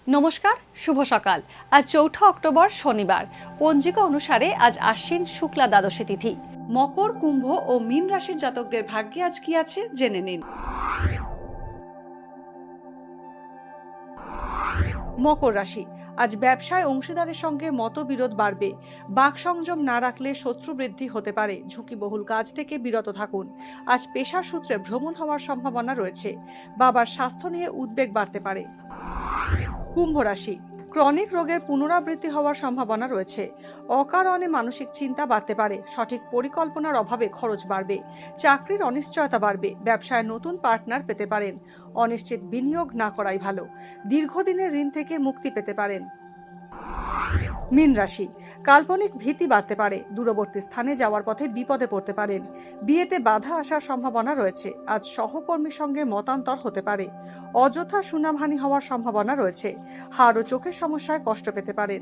নমস্কার, শুভ সকাল। আজ 4 অক্টোবর শনিবার। পঞ্জিকা অনুসারে আজ আশ্বিন শুক্লা দ্বাদশী তিথি। মকর, কুম্ভ ও মীন রাশির জাতকদের ভাগ্যে আজ কি আছে জেনে নিন। মকর রাশি, আজ ব্যবসায় অংশীদারের সঙ্গে মতবিরোধ বাড়বে। বাক সংযম না রাখলে শত্রু বৃদ্ধি হতে পারে। ঝুঁকিবহুল কাজ থেকে বিরত থাকুন। আজ পেশার সূত্রে ভ্রমণ হওয়ার সম্ভাবনা রয়েছে। বাবার স্বাস্থ্য নিয়ে উদ্বেগ বাড়তে পারে। কুম্ভ রাশি, ক্রনিক রোগের পুনরাবৃত্তি হওয়ার সম্ভাবনা রয়েছে। অকারণে মানসিক চিন্তা বাড়তে পারে। সঠিক পরিকল্পনার অভাবে খরচ বাড়বে। চাকরির অনিশ্চয়তা বাড়বে। ব্যবসায় নতুন পার্টনার পেতে পারেন। অনিশ্চিত বিনিয়োগ না করাই ভালো। দীর্ঘদিনের ঋণ থেকে মুক্তি পেতে পারেন। মীন রাশি, কাল্পনিক ভীতি বাড়তে পারে। দূরবর্তী স্থানে যাওয়ার পথে বিপদে পড়তে পারেন। বিয়েতে বাধা আসার সম্ভাবনা রয়েছে। আজ সহকর্মীর সঙ্গে মতান্তর হতে পারে। অযথা সুনামহানি হওয়ার সম্ভাবনা রয়েছে। হাড় ও চোখের সমস্যায় কষ্ট পেতে পারেন।